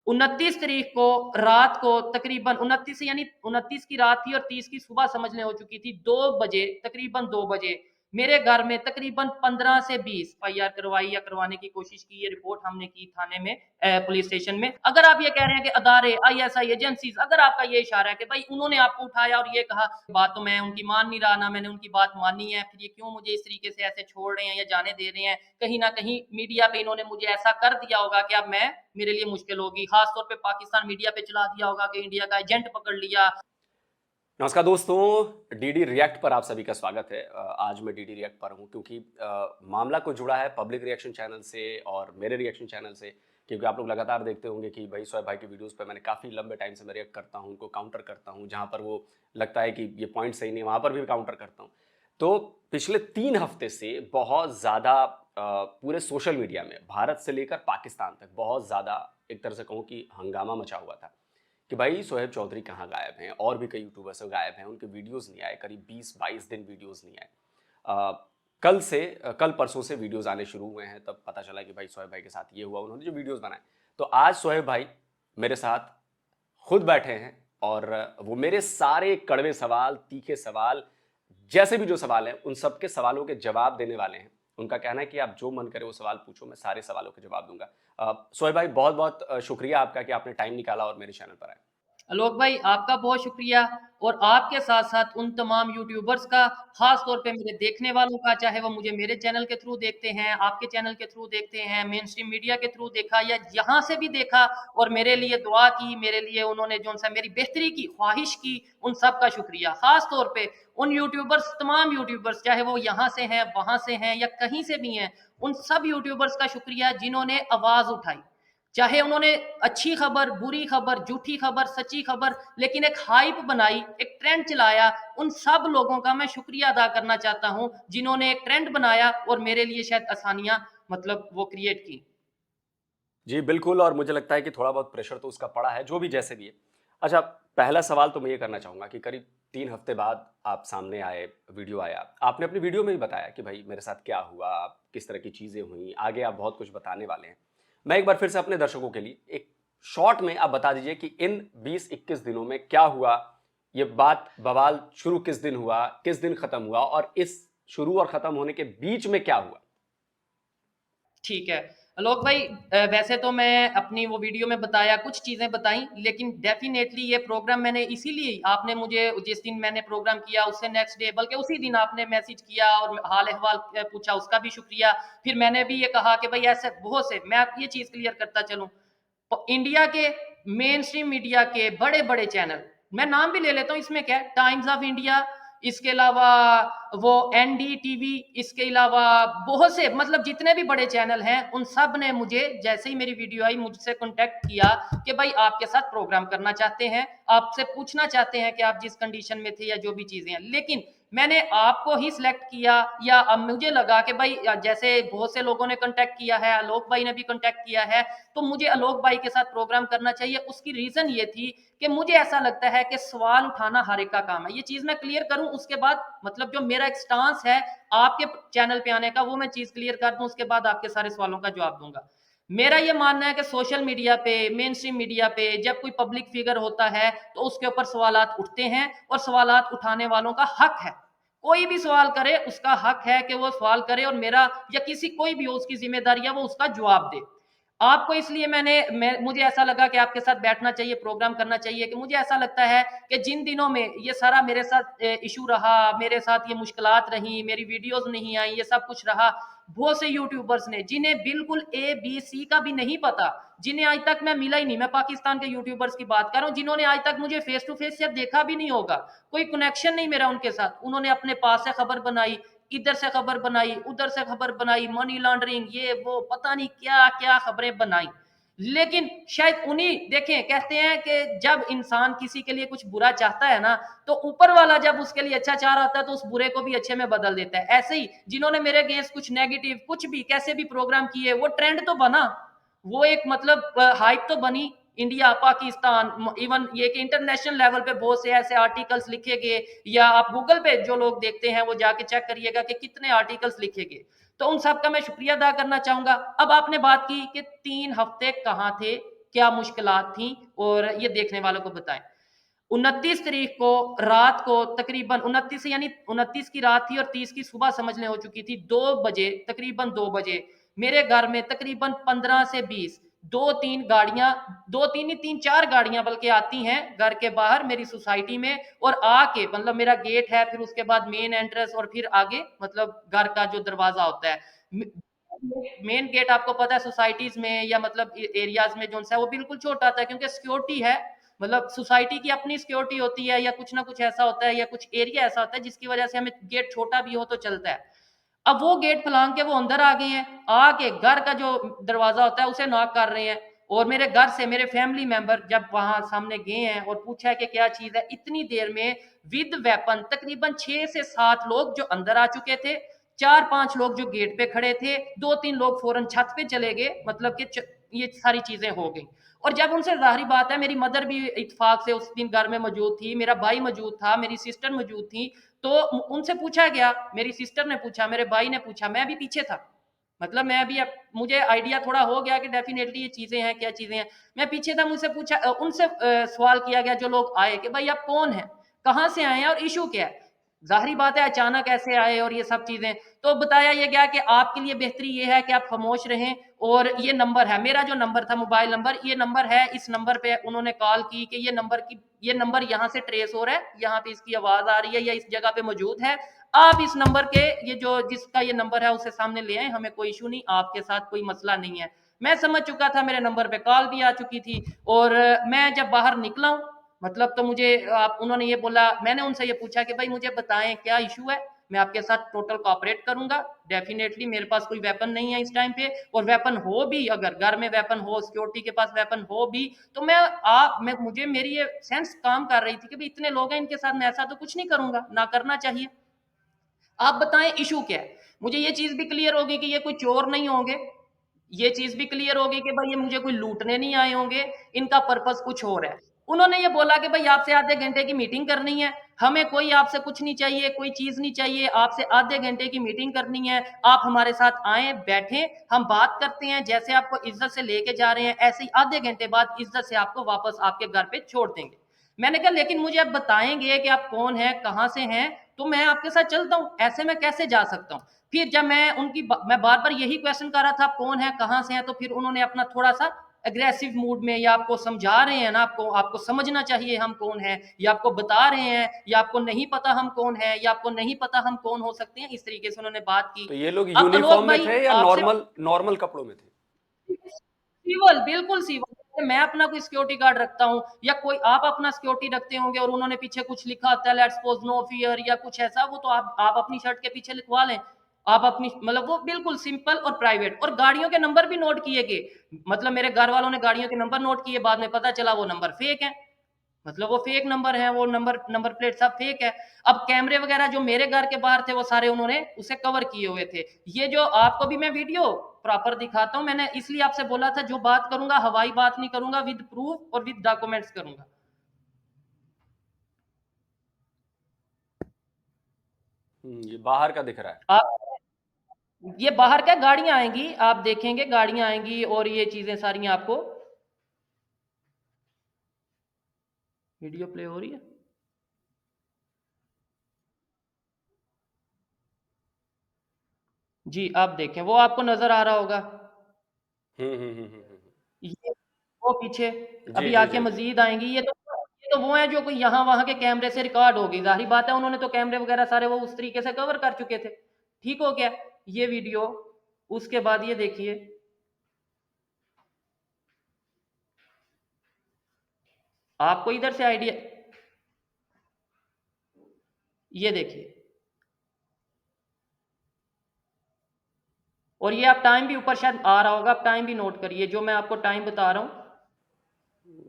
29 तारीख को रात को तकरीबन 29 यानी 29 की रात थी और 30 की सुबह समझ लें हो चुकी थी। 2 बजे, तकरीबन 2 बजे मेरे घर में तकरीबन 15 से 20 एफआईआर करवाई या करवाने की कोशिश की। ये रिपोर्ट हमने की थाने में, पुलिस स्टेशन में। अगर आप ये कह रहे हैं कि अदारे, आईएसआई एजेंसीज, अगर आपका ये इशारा है कि भाई उन्होंने आपको उठाया और ये कहा, बात तो मैं उनकी मान नहीं रहा, ना मैंने उनकी बात मानी है, फिर ये क्यों मुझे इस तरीके से ऐसे छोड़ रहे हैं या जाने दे रहे हैं? कहीं ना कहीं मीडिया पे इन्होंने मुझे ऐसा कर दिया होगा कि अब मैं, मेरे लिए मुश्किल होगी। खासतौर पे पाकिस्तान मीडिया पे चला दिया होगा कि इंडिया का एजेंट पकड़ लिया। नमस्कार दोस्तों, डीडी रिएक्ट पर आप सभी का स्वागत है। आज मैं डीडी रिएक्ट पर हूं क्योंकि मामला कुछ जुड़ा है पब्लिक रिएक्शन चैनल से और मेरे रिएक्शन चैनल से। क्योंकि आप लोग लगातार देखते होंगे कि भाई शोएब भाई की वीडियोस पे मैंने काफ़ी लंबे टाइम से मैं रिएक्ट करता हूं, उनको काउंटर करता हूं, जहां पर वो लगता है कि ये पॉइंट सही नहीं, वहां पर भी काउंटर करता हूं। तो पिछले 3 हफ्ते से बहुत ज़्यादा पूरे सोशल मीडिया में भारत से लेकर पाकिस्तान तक बहुत ज़्यादा, एक तरह से कहूँ कि हंगामा मचा हुआ था कि भाई शोएब चौधरी कहाँ गायब हैं। और भी कई यूट्यूबर्स गायब हैं, उनके वीडियोस नहीं आए, करीब 20-22 दिन वीडियोस नहीं आए। कल परसों से वीडियोस आने शुरू हुए हैं, तब पता चला कि भाई शोएब भाई के साथ ये हुआ, उन्होंने जो वीडियोस बनाए। तो आज शोएब भाई मेरे साथ खुद बैठे हैं और वो मेरे सारे कड़वे सवाल, तीखे सवाल, जैसे भी जो सवाल हैं, उन सबके सवालों के जवाब देने वाले हैं। उनका कहना है कि आप जो मन करे वो सवाल पूछो, मैं सारे सवालों के जवाब दूंगा। शोएब भाई, बहुत बहुत शुक्रिया आपका कि आपने टाइम निकाला और मेरे चैनल पर आए। आलोक भाई, आपका बहुत शुक्रिया, और आपके साथ साथ उन तमाम यूट्यूबर्स का, खास तौर पे मेरे देखने वालों का, चाहे वो मुझे मेरे चैनल के थ्रू देखते हैं, आपके चैनल के थ्रू देखते हैं, मेन स्ट्रीम मीडिया के थ्रू देखा या यहाँ से भी देखा और मेरे लिए दुआ की, मेरे लिए उन्होंने जो सा मेरी बेहतरी की ख्वाहिश की, उन सब का शुक्रिया। खास तौर पे उन यूट्यूबर्स, तमाम यूट्यूबर्स, चाहे वो यहाँ से हैं, वहाँ से हैं या कहीं से भी हैं, उन सब यूट्यूबर्स का शुक्रिया जिन्होंने आवाज़ उठाई। चाहे उन्होंने अच्छी खबर, बुरी खबर, झूठी खबर, सच्ची खबर, लेकिन एक हाइप बनाई, एक ट्रेंड चलाया। उन सब लोगों का मैं शुक्रिया अदा करना चाहता हूं जिन्होंने एक ट्रेंड बनाया और मेरे लिए शायद आसानियां, मतलब वो क्रिएट की। जी बिल्कुल, और मुझे लगता है कि थोड़ा बहुत प्रेशर तो उसका पड़ा है, जो भी जैसे भी है। अच्छा, पहला सवाल तो मैं ये करना चाहूँगा कि करीब 3 हफ्ते बाद आप सामने आए, वीडियो आया, आपने अपनी वीडियो में ही बताया कि भाई मेरे साथ क्या हुआ, किस तरह की चीज़ें हुई, आगे आप बहुत कुछ बताने वाले हैं। मैं एक बार फिर से अपने दर्शकों के लिए एक शॉर्ट में आप बता दीजिए कि इन 20-21 दिनों में क्या हुआ, ये बात बवाल शुरू किस दिन हुआ, किस दिन खत्म हुआ, और इस शुरू और खत्म होने के बीच में क्या हुआ। ठीक है आलोक भाई, वैसे तो मैं अपनी वो वीडियो में बताया, कुछ चीज़ें बताई, लेकिन डेफिनेटली ये प्रोग्राम मैंने इसीलिए, आपने मुझे जिस दिन मैंने प्रोग्राम किया उससे नेक्स्ट डे, बल्कि उसी दिन आपने मैसेज किया और हाल अहवाल पूछा, उसका भी शुक्रिया। फिर मैंने भी ये कहा कि भाई ऐसे बहुत से, मैं ये चीज़ क्लियर करता चलूँ, इंडिया के मेन स्ट्रीम मीडिया के बड़े बड़े चैनल, मैं नाम भी ले लेता हूँ, इसमें क्या है, टाइम्स ऑफ इंडिया, इसके अलावा वो एनडीटीवी, इसके अलावा बहुत से, मतलब जितने भी बड़े चैनल हैं, उन सब ने मुझे जैसे ही मेरी वीडियो आई मुझसे कांटेक्ट किया कि भाई आपके साथ प्रोग्राम करना चाहते हैं, आपसे पूछना चाहते हैं कि आप जिस कंडीशन में थे या जो भी चीजें हैं। लेकिन मैंने आपको ही सिलेक्ट किया, या अब मुझे लगा कि भाई जैसे बहुत से लोगों ने कांटेक्ट किया है, आलोक भाई ने भी कांटेक्ट किया है, तो मुझे आलोक भाई के साथ प्रोग्राम करना चाहिए। उसकी रीजन ये थी कि मुझे ऐसा लगता है कि सवाल उठाना हर एक का काम है। ये चीज मैं क्लियर करूं, उसके बाद मतलब जो मेरा एक स्टांस है आपके चैनल पे आने का, वो मैं चीज क्लियर कर दूं, उसके बाद आपके सारे सवालों का जवाब दूंगा। मेरा ये मानना है कि सोशल मीडिया पे, मेन स्ट्रीम मीडिया पे जब कोई पब्लिक फिगर होता है तो उसके ऊपर सवालात उठते हैं, और सवालात उठाने वालों का हक है, कोई भी सवाल करे उसका हक है कि वो सवाल करे, और मेरा या किसी कोई भी हो उसकी जिम्मेदारी है वो उसका जवाब दे। आपको इसलिए मुझे ऐसा लगा कि आपके साथ बैठना चाहिए, प्रोग्राम करना चाहिए, कि मुझे ऐसा लगता है कि जिन दिनों में ये सारा मेरे साथ इशू रहा, मेरे साथ ये मुश्किलात रही, मेरी वीडियोस नहीं आई, ये सब कुछ रहा, बहुत से यूट्यूबर्स ने जिन्हें बिल्कुल ए बी सी का भी नहीं पता, जिन्हें आज तक मैं मिला ही नहीं, मैं पाकिस्तान के यूट्यूबर्स की बात कर रहा हूँ, जिन्होंने आज तक मुझे फेस टू फेस या देखा भी नहीं होगा, कोई कनेक्शन नहीं मेरा उनके साथ, उन्होंने अपने पास से खबर बनाई, इधर से खबर बनाई, उधर से खबर बनाई, मनी लॉन्ड्रिंग, ये वो पता नहीं क्या क्या खबरें बनाई। लेकिन शायद उन्हीं, देखें, कहते हैं कि जब इंसान किसी के लिए कुछ बुरा चाहता है ना, तो ऊपर वाला जब उसके लिए अच्छा चाह रहा होता है तो उस बुरे को भी अच्छे में बदल देता है। ऐसे ही जिन्होंने मेरे अगेंस्ट कुछ नेगेटिव, कुछ भी कैसे भी प्रोग्राम किए, वो ट्रेंड तो बना, वो एक मतलब हाइप तो बनी, इंडिया, पाकिस्तान, इवन ये कि इंटरनेशनल लेवल पे बहुत से ऐसे आर्टिकल्स लिखे गए, या आप गूगल पे जो लोग देखते हैं वो जाके चेक करिएगा कि कितने आर्टिकल्स लिखे गए। तो उन सब का मैं शुक्रिया अदा करना चाहूंगा। अब आपने बात की कि 3 हफ्ते कहाँ थे, क्या मुश्किलात थी और ये देखने वालों को बताएं। 29 तारीख को रात को तकरीबन 29 यानी 29 की रात थी और 30 की सुबह समझ लें हो चुकी थी। 2 बजे, तकरीबन 2 बजे मेरे घर में तकरीबन 15 से 20 2-3 गाड़ियां, 2-3 नहीं 3-4 गाड़ियां बल्कि आती हैं घर के बाहर मेरी सोसाइटी में और आके मतलब मेरा गेट है, फिर उसके बाद मेन एंट्रेंस और फिर आगे मतलब घर का जो दरवाजा होता है। मेन गेट आपको पता है सोसाइटीज में या मतलब एरियाज में जो है वो बिल्कुल छोटा होता है क्योंकि सिक्योरिटी है, मतलब सोसाइटी की अपनी सिक्योरिटी होती है या कुछ ना कुछ ऐसा होता है या कुछ एरिया ऐसा होता है जिसकी वजह से हमें गेट छोटा भी हो तो चलता है। अब वो गेट फलांग के वो अंदर आ गए हैं, आके घर का जो दरवाजा होता है उसे नॉक कर रहे हैं और मेरे घर से मेरे फैमिली मेंबर जब वहां सामने गए हैं और पूछा है कि क्या चीज है, इतनी देर में विद वेपन तकरीबन 6 से 7 लोग जो अंदर आ चुके थे, 4-5 लोग जो गेट पे खड़े थे, 2-3 लोग फौरन छत पे चले गए, मतलब कि ये सारी चीजें हो गई। और जब उनसे जाहिर बात है, मेरी मदर भी इत्तेफाक से उस दिन घर में मौजूद थी, मेरा भाई मौजूद था, मेरी सिस्टर मौजूद थी, तो उनसे पूछा गया, मेरी सिस्टर ने पूछा, मेरे भाई ने पूछा, मैं भी पीछे था, मतलब मैं भी मुझे आइडिया थोड़ा हो गया कि डेफिनेटली ये चीजें हैं, क्या चीजें हैं। मैं पीछे था, मुझसे पूछा, उनसे सवाल किया गया जो लोग आए कि भाई आप कौन हैं, कहाँ से आए हैं और इशू क्या है। जाहिर बात है अचानक ऐसे आए और ये सब चीजें, तो बताया ये गया कि आपके लिए बेहतरी ये है कि आप खामोश रहें और ये नंबर है, मेरा जो नंबर था मोबाइल नंबर, ये नंबर है, इस नंबर पे उन्होंने कॉल की कि ये नंबर यहाँ से ट्रेस हो रहा है, यहाँ पे इसकी आवाज आ रही है या इस जगह पे मौजूद है, आप इस नंबर के ये जो जिसका ये नंबर है उसे सामने ले आए, हमें कोई इशू नहीं, आपके साथ कोई मसला नहीं है। मैं समझ चुका था, मेरे नंबर पे कॉल भी आ चुकी थी और मैं जब बाहर निकला हूँ मतलब तो मुझे उन्होंने ये बोला, मैंने उनसे ये पूछा कि भाई मुझे बताएं क्या इशू है, मैं आपके साथ टोटल कोऑपरेट करूंगा, डेफिनेटली मेरे पास कोई वेपन नहीं है इस टाइम पे, और वेपन हो भी, अगर घर में वेपन हो, सिक्योरिटी के पास वेपन हो भी, तो मैं मुझे मेरी ये सेंस काम कर रही थी कि भाई इतने लोग हैं इनके साथ मैं ऐसा तो कुछ नहीं करूंगा, ना करना चाहिए। आप बताएं इशू क्या है। मुझे ये चीज भी क्लियर होगी कि ये कोई चोर नहीं होंगे, ये चीज भी क्लियर होगी कि भाई ये मुझे कोई लूटने नहीं आए होंगे, इनका पर्पस कुछ और है। उन्होंने ये बोला कि भाई आपसे आधे घंटे की मीटिंग करनी है, हमें कोई आपसे कुछ नहीं चाहिए, कोई चीज नहीं चाहिए, आपसे आधे घंटे की मीटिंग करनी है, आप हमारे साथ आए, बैठे, हम बात करते हैं, जैसे आपको इज्जत से लेके जा रहे हैं ऐसे ही आधे घंटे बाद इज्जत से आपको वापस आपके घर पे छोड़ देंगे। मैंने कहा लेकिन मुझे आप बताएंगे कि आप कौन है, कहाँ से हैं, तो मैं आपके साथ चलता हूँ, ऐसे मैं कैसे जा सकता हूँ। फिर जब मैं बार बार यही क्वेश्चन कर रहा था, आप कौन है, कहाँ से हैं, तो फिर उन्होंने अपना थोड़ा सा एग्रेसिव मूड में, या आपको समझा रहे हैं ना, आपको समझना चाहिए हम कौन हैं, या आपको बता रहे हैं, या आपको नहीं पता हम कौन हैं, या आपको नहीं पता हम कौन हो सकते हैं, इस तरीके से उन्होंने बात की। तो ये लोग अब आलोक यूनिफॉर्म में भाई थे या आपसे नॉर्मल नॉर्मल कपड़ों में थे? सिविल, बिल्कुल सिविल, मैं अपना कोई सिक्योरिटी गार्ड रखता हूँ या कोई आप अपना सिक्योरिटी रखते होंगे और उन्होंने पीछे कुछ लिखा होता है, लेट्स सपोज नो फियर या कुछ ऐसा, वो तो आप अपनी शर्ट के पीछे लिखवा लें, आप अपनी मतलब वो बिल्कुल सिंपल और प्राइवेट, और गाड़ियों के नंबर भी नोट किए गए, मतलब मेरे घर वालों ने गाड़ियों के नंबर नोट किए, बाद में पता चला वो नंबर फेक है, मतलब वो फेक नंबर है, वो नंबर प्लेट सब फेक है। अब कैमरे वगैरह जो मेरे घर के बाहर थे वो सारे उन्होंने उसे कवर किए हुए थे। ये जो आपको भी मैं वीडियो प्रॉपर दिखाता हूं, मैंने इसलिए आपसे बोला था जो बात करूंगा हवाई बात नहीं करूंगा, विद प्रूफ और विद डॉक्यूमेंट्स करूंगा। ये बाहर का दिख रहा है। आप ये बाहर क्या गाड़ियां आएंगी, आप देखेंगे गाड़ियां आएंगी और ये चीजें सारी आपको, वीडियो प्ले हो रही है जी, आप देखें वो आपको नजर आ रहा होगा, ये वो पीछे जी अभी जी आके जी जी। मजीद आएंगी, ये तो वो है जो कोई यहाँ वहां के कैमरे से रिकॉर्ड होगी, जाहिर बात है उन्होंने तो कैमरे वगैरह सारे वो उस तरीके से कवर कर चुके थे। ठीक हो गया ये वीडियो, उसके बाद ये देखिए, आपको इधर से आइडिया, ये देखिए, और ये आप टाइम भी ऊपर शायद आ रहा होगा, आप टाइम भी नोट करिए, जो मैं आपको टाइम बता रहा हूँ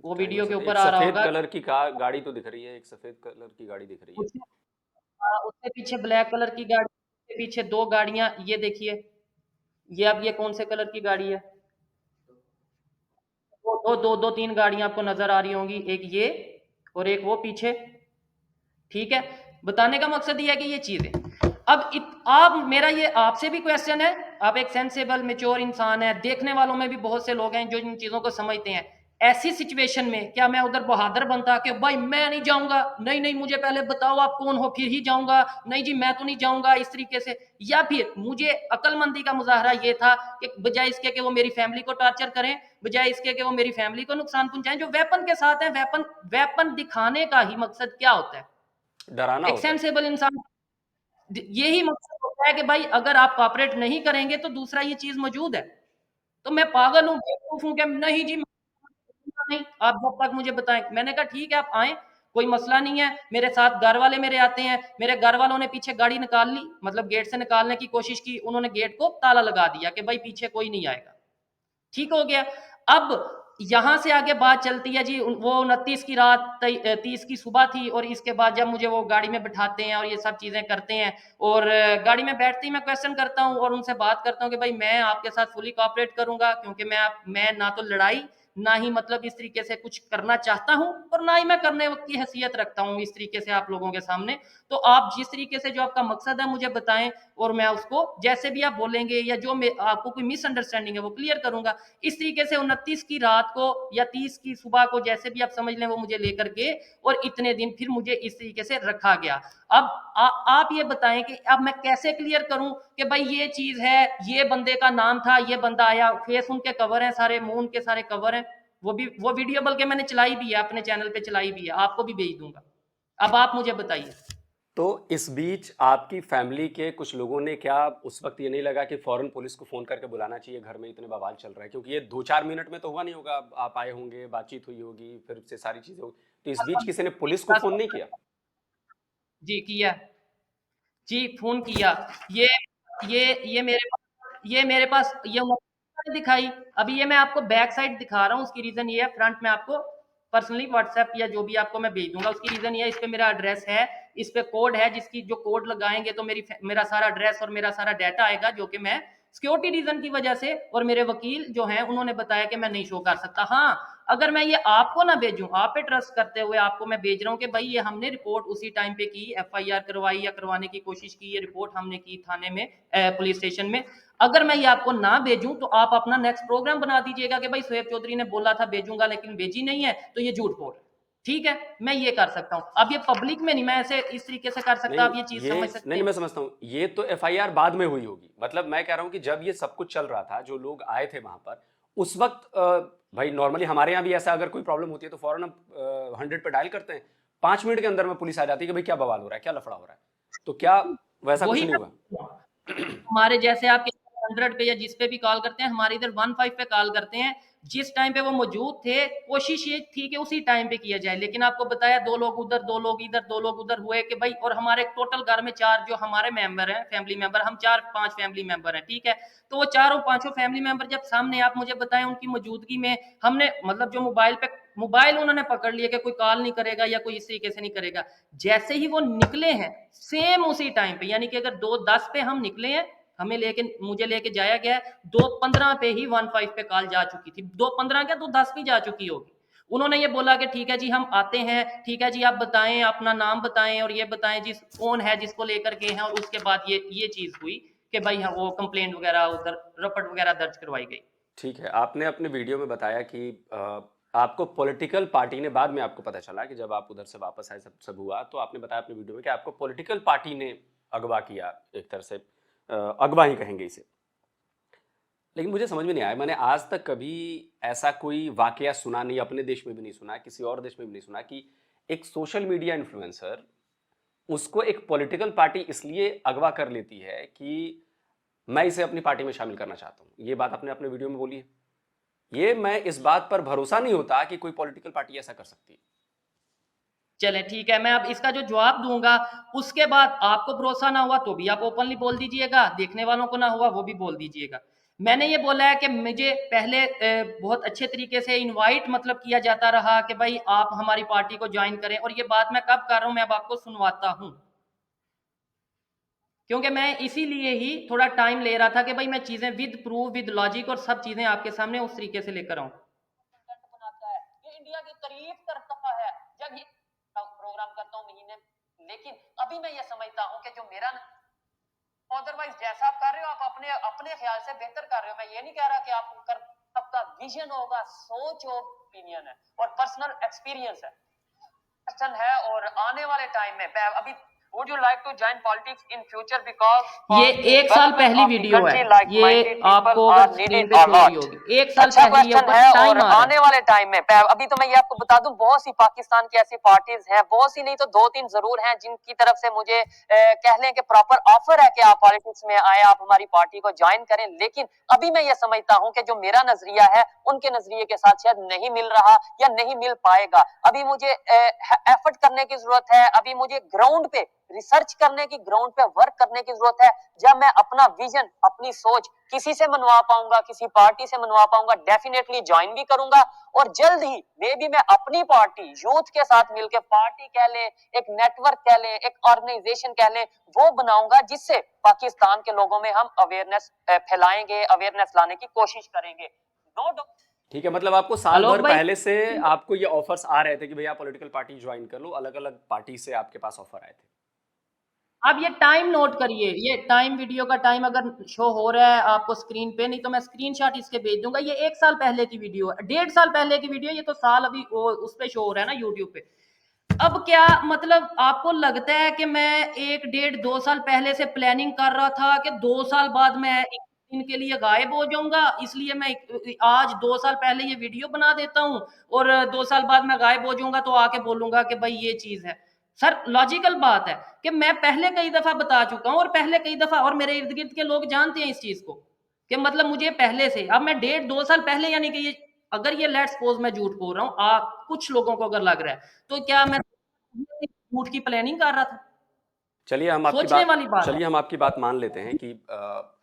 वो टाइम वीडियो के एक ऊपर आ रहा सफेद होगा। कलर की कार गाड़ी तो दिख रही है, एक सफेद कलर की गाड़ी दिख रही है। उससे उससे पीछे ब्लैक कलर की गाड़ी, उसके पीछे दो गाड़ियां, ये देखिए, ये अब ये कौन से कलर की गाड़ी है, दो तीन गाड़ियां आपको नजर आ रही होंगी, एक ये और एक वो पीछे। ठीक है, बताने का मकसद ये है कि ये चीजें अब आप मेरा ये आपसे भी क्वेश्चन है, आप एक सेंसेबल मेच्योर इंसान है, देखने वालों में भी बहुत से लोग हैं जो इन चीजों को समझते हैं, ऐसी सिचुएशन में क्या मैं उधर बहादुर बनता कि भाई मैं नहीं जाऊंगा, नहीं नहीं मुझे पहले बताओ आप कौन हो फिर ही जाऊंगा, नहीं जी मैं तो नहीं जाऊंगा इस तरीके से। या फिर मुझे अकलमंदी का मुजाहरा ये था कि बजाय इसके कि वो मेरी फैमिली को टॉर्चर करें, बजाय इसके कि वो मेरी फैमिली को नुकसान पहुंचाएं जो वेपन के साथ है, वेपन वेपन दिखाने का ही मकसद क्या होता है? डराना एक होता है। सेंसेबल इंसान यही मकसद होता है कि भाई अगर आप कॉपरेट नहीं करेंगे तो दूसरा ये चीज मौजूद है। तो मैं पागल हूँ, बेवकूफ हूँ क्या? नहीं जी नहीं, आप जब तक मुझे बताएं। मैंने कहा ठीक है आप आए, कोई मसला नहीं है। मेरे साथ घर वाले मेरे आते हैं, मेरे घर वालों ने पीछे गाड़ी निकाल ली, मतलब गेट से निकालने की कोशिश की, उन्होंने गेट को ताला लगा दिया कि भाई पीछे कोई नहीं आएगा। ठीक हो गया। अब यहां से आगे बात चलती है जी, वो 29 की रात 30 की सुबह थी, और इसके बाद जब मुझे वो गाड़ी में बिठाते हैं और ये सब चीजें करते हैं, और गाड़ी में बैठते ही मैं क्वेश्चन करता हूँ और उनसे बात करता हूँ कि भाई मैं आपके साथ फुली कोऑपरेट करूंगा, क्योंकि मैं ना तो लड़ाई ना ही मतलब इस तरीके से कुछ करना चाहता हूं, और ना ही मैं करने की हैसियत रखता हूं इस तरीके से आप लोगों के सामने। तो आप जिस तरीके से जो आपका मकसद है मुझे बताएं, और मैं उसको जैसे भी आप बोलेंगे या जो आपको कोई मिसअंडरस्टैंडिंग है वो क्लियर करूंगा। इस तरीके से 29 की रात को या 30 की सुबह को जैसे भी आप समझ लें वो मुझे लेकर के, और इतने दिन फिर मुझे इस तरीके से रखा गया। अब आप ये बताएं कि अब मैं कैसे क्लियर करूं कि भाई ये चीज है, ये बंदे का नाम था, ये बंदा आया, फेस उनके कवर हैं सारे, मुंह उनके सारे कवर हैं, वो भी वो वीडियो बल्कि मैंने चलाई भी है अपने चैनल पे, चलाई भी है, आपको भी भेज दूंगा। अब आप मुझे बताइए। तो इस बीच आपकी फैमिली के कुछ लोगों ने क्या उस वक्त ये नहीं लगा कि फौरन पुलिस को फोन करके बुलाना चाहिए, घर में इतने बवाल चल रहा है? क्योंकि ये 2-4 मिनट में तो हुआ नहीं होगा, आप आए होंगे, बातचीत हुई होगी, फिर से सारी चीजें होगी, तो इस बीच किसी ने पुलिस को फोन नहीं किया? जी किया, जी फोन किया। ये ये ये मेरे पास ये दिखाई। अभी ये मैं आपको बैक साइड दिखा रहा हूँ, उसकी रीजन ये है, फ्रंट में आपको पर्सनली व्हाट्सएप या जो भी आपको मैं भेज दूंगा, उसकी रीजन ये है, इस पे मेरा एड्रेस है, इस पे कोड है, जिसकी जो कोड लगाएंगे तो मेरा सारा एड्रेस और मेरा सारा डाटा आएगा, जो कि मैं सिक्योरिटी रीजन की वजह से और मेरे वकील जो हैं उन्होंने बताया कि मैं नहीं शो कर सकता। हाँ, अगर मैं ये आपको ना भेजूं, आप पे ट्रस्ट करते हुए आपको मैं भेज रहा हूँ कि भाई ये हमने रिपोर्ट उसी टाइम पे की, एफआईआर करवाई या करवाने की कोशिश की, ये रिपोर्ट हमने की थाने में, पुलिस स्टेशन में। अगर मैं ये आपको ना भेजूं तो आप अपना नेक्स्ट प्रोग्राम बना दीजिएगा कि भाई शोएब चौधरी ने बोला था भेजूंगा लेकिन भेजी नहीं है, तो ये झूठ बोल। ठीक है, मैं ये कर सकता हूं। अब ये पब्लिक में नहीं मैं ऐसे इस तरीके से कर सकता, नहीं, आप ये चीज ये समझ नहीं सकते नहीं, हैं। मैं समझता हूँ, ये तो एफआईआर बाद में हुई होगी। मतलब मैं कह रहा हूँ कि जब ये सब कुछ चल रहा था, जो लोग आए थे वहां पर उस वक्त, भाई नॉर्मली हमारे यहाँ भी ऐसा अगर कोई प्रॉब्लम होती है तो फौरन हम 100 पे डायल करते हैं, 5 मिनट के अंदर में पुलिस आ जाती है कि भाई क्या बवाल हो रहा है, क्या लफड़ा हो रहा है। तो क्या वैसा कुछ वही नहीं हुआ? मैं हमारे जैसे आप 100 पे या जिस पे भी कॉल करते हैं, हमारे इधर 15 पे कॉल करते हैं। जिस टाइम पे वो मौजूद थे कोशिश ये थी कि उसी टाइम पे किया जाए, लेकिन आपको बताया 2 लोग उधर 2 लोग इधर 2 लोग उधर हुए कि भाई, और हमारे टोटल घर में 4 जो हमारे मेंबर हैं, फैमिली मेंबर, हम 4-5 फैमिली मेंबर हैं। ठीक है, तो वो चारों पांचों फैमिली मेंबर जब सामने आप मुझे बताएं उनकी मौजूदगी में, हमने मतलब जो मोबाइल उन्होंने पकड़ लिया कि कोई कॉल नहीं करेगा या कोई इस तरीके से नहीं करेगा। जैसे ही वो निकले हैं सेम उसी टाइम पे, यानी कि अगर 2:10 पे हम निकले हैं, हमें लेके मुझे लेके जाया गया है, 2:15 पे ही 15 पे कॉल जा चुकी थी, 2:15 क्या 2:10 भी जा चुकी होगी। उन्होंने ये बोला कि ठीक है जी हम आते हैं, ठीक है जी आप बताएं अपना नाम बताएं और ये बताएं जिस कौन है जिसको लेकर के हैं, और उसके बाद ये चीज हुई कि भाई हाँ वो कंप्लेंट वगैरह उधर रपट वगैरह दर्ज करवाई गई। ठीक है, आपने अपने वीडियो में बताया कि आपको पॉलिटिकल पार्टी ने, बाद में आपको पता चला कि जब आप उधर से वापस आए, सब सब हुआ, तो आपने बताया अपने वीडियो में कि आपको पॉलिटिकल पार्टी ने अगवा किया, एक तरह से अगवा ही कहेंगे इसे। लेकिन मुझे समझ में नहीं आया, मैंने आज तक कभी ऐसा कोई वाकया सुना नहीं, अपने देश में भी नहीं सुना, किसी और देश में भी नहीं सुना, कि एक सोशल मीडिया इन्फ्लुएंसर, उसको एक पॉलिटिकल पार्टी इसलिए अगवा कर लेती है कि मैं इसे अपनी पार्टी में शामिल करना चाहता हूं। ये बात आपने अपने वीडियो में बोली है। ये मैं इस बात पर भरोसा नहीं होता कि कोई पॉलिटिकल पार्टी ऐसा कर सकती है। चले ठीक है, मैं अब इसका जो जवाब दूंगा उसके बाद आपको भरोसा ना हुआ तो भी आप ओपनली बोल दीजिएगा, देखने वालों को ना हुआ वो भी बोल दीजिएगा। मैंने ये बोला है कि मुझे पहले बहुत अच्छे तरीके से इनवाइट मतलब किया जाता रहा कि भाई आप हमारी पार्टी को ज्वाइन करें, और ये बात मैं कब कर रहा हूं मैं अब आपको सुनवाता हूं, क्योंकि मैं इसीलिए ही थोड़ा टाइम ले रहा था कि भाई मैं चीजें विद प्रूफ विद लॉजिक और सब चीजें आपके सामने उस तरीके से लेकर आऊं। बनाता है, ये इंडिया की तारीफ करता है, जब ये प्रोग्राम करता हूँ महीने, लेकिन अभी मैं ये समझता हूँ कि जो मेरा, अदरवाइज जैसा आप कर रहे हो आप अपने अपने ख्याल से बेहतर कर रहे हो। मैं ये नहीं कह रहा कि आप कर, आपका विजन होगा, सोच हो, ओपिनियन है और पर्सनल एक्सपीरियंस है, क्वेश्चन है। और आने वाले टाइम में अभी would you like to join politics in future because ये एक साल पहली वीडियो है, ये आपको अगर स्क्रीन पे शो हो रही होगी, एक साल अच्छा पहले क्वेश्चन है। और आने वाले टाइम में अभी तो मैं ये आपको बता दूं, बहुत सी पाकिस्तान की ऐसी पार्टीज हैं, बहुत सी नहीं तो 2-3 जरूर हैं, जिनकी तरफ से मुझे कह लें कि प्रॉपर ऑफर है कि आप पॉलिटिक्स में आए, आप हमारी पार्टी को ज्वाइन करें। लेकिन अभी मैं ये समझता हूं कि जो मेरा नजरिया है उनके नजरिए के साथ शायद नहीं मिल रहा या नहीं मिल पाएगा। अभी मुझे एफर्ट करने की जरूरत है, अभी मुझे ग्राउंड पे रिसर्च करने की, ग्राउंड पे वर्क करने की जरूरत है। जब मैं अपना विजन, अपनी सोच किसी से मनवा पाऊंगा, किसी पार्टी से मनवा पाऊंगा, डेफिनेटली ज्वाइन भी करूंगा। और जल्द ही मे बी मैं अपनी पार्टी यूथ के साथ मिलकर, पार्टी कह लें, एक नेटवर्क कह लें, एक ऑर्गेनाइजेशन कह लें, वो बनाऊंगा जिससे पाकिस्तान के लोगों में हम अवेयरनेस फैलाएंगे, अवेयरनेस लाने की कोशिश करेंगे। No doubt. ठीक है, मतलब आपको साल आलोक भर भाई, पहले से आपको ये ऑफर्स आ रहे थे कि भैया पॉलिटिकल पार्टी ज्वाइन कर लो, अलग अलग पार्टी से आपके पास ऑफर आए थे? आप ये टाइम नोट करिए, ये टाइम, वीडियो का टाइम अगर शो हो रहा है आपको स्क्रीन पे, नहीं तो मैं स्क्रीनशॉट इसके भेज दूंगा। ये एक साल पहले की वीडियो है, 1.5 साल पहले की वीडियो, ये तो साल अभी उस पे शो हो रहा है ना यूट्यूब पे। अब क्या मतलब आपको लगता है कि मैं 1 1.5 2 साल पहले से प्लानिंग कर रहा था कि 2 साल बाद मैं एक दिन के लिए गायब हो जाऊंगा, इसलिए मैं आज 2 साल पहले ये वीडियो बना देता हूँ और 2 साल बाद मैं गायब हो जाऊंगा तो आके बोलूंगा कि भाई ये चीज है। सर लॉजिकल बात है कि मैं पहले कई दफा बता चुका हूं और पहले कई दफा, और मेरे इर्द गिर्द के लोग जानते हैं इस चीज को कि मतलब मुझे पहले से, अब मैं 1.5 2 साल पहले, यानी कि ये अगर ये लेट्स सपोज मैं झूठ बोल रहा हूँ, कुछ लोगों को अगर लग रहा है तो क्या मैं झूठ की प्लानिंग कर रहा था? सोचने वाली बात है। चलिए हम आपकी बात मान लेते हैं कि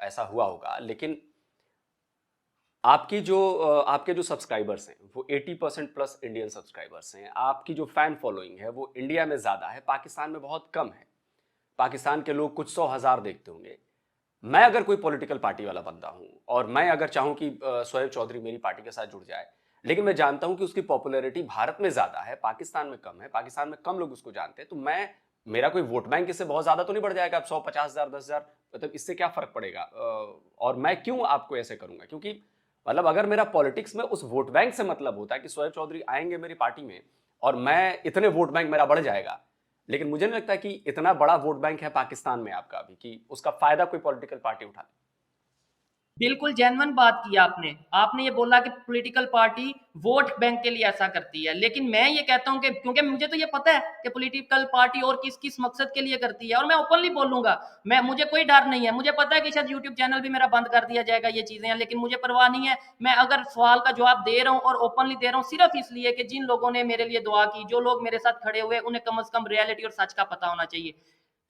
ऐसा हुआ होगा, लेकिन आपके जो सब्सक्राइबर्स हैं वो 80% प्लस इंडियन सब्सक्राइबर्स हैं। आपकी जो फैन फॉलोइंग है वो इंडिया में ज़्यादा है, पाकिस्तान में बहुत कम है। पाकिस्तान के लोग कुछ 100,000 देखते होंगे। मैं अगर कोई पॉलिटिकल पार्टी वाला बंदा हूं और मैं अगर चाहूं कि शोएब चौधरी मेरी पार्टी के साथ जुड़ जाए, लेकिन मैं जानता हूं कि उसकी पॉपुलैरिटी भारत में ज़्यादा है, पाकिस्तान में कम है, पाकिस्तान में कम लोग उसको जानते हैं, तो मेरा कोई वोट बैंक इससे बहुत ज़्यादा तो नहीं बढ़ जाएगा। अब 100, 50,000, 10,000, मतलब इससे क्या फ़र्क पड़ेगा? और मैं क्यों आपको ऐसे करूंगा? क्योंकि मतलब अगर मेरा पॉलिटिक्स में उस वोट बैंक से मतलब होता है कि शोएब चौधरी आएंगे मेरी पार्टी में और मैं इतने वोट बैंक मेरा बढ़ जाएगा, लेकिन मुझे नहीं लगता कि इतना बड़ा वोट बैंक है पाकिस्तान में आपका अभी कि उसका फायदा कोई पॉलिटिकल पार्टी उठा ले। बिल्कुल जेन्युइन बात की आपने। आपने ये बोला कि पॉलिटिकल पार्टी वोट बैंक के लिए ऐसा करती है, लेकिन मैं ये कहता हूं कि क्योंकि मुझे तो ये पता है कि पॉलिटिकल पार्टी और किस किस मकसद के लिए करती है, और मैं ओपनली बोलूंगा, मुझे कोई डर नहीं है। मुझे पता है कि शायद यूट्यूब चैनल भी मेरा बंद कर दिया जाएगा, ये चीजें हैं, लेकिन मुझे परवाह नहीं है। मैं अगर सवाल का जवाब दे रहा हूँ और ओपनली दे रहा हूँ सिर्फ इसलिए कि जिन लोगों ने मेरे लिए दुआ की, जो लोग मेरे साथ खड़े हुए, उन्हें कम से कम रियलिटी और सच का पता होना चाहिए।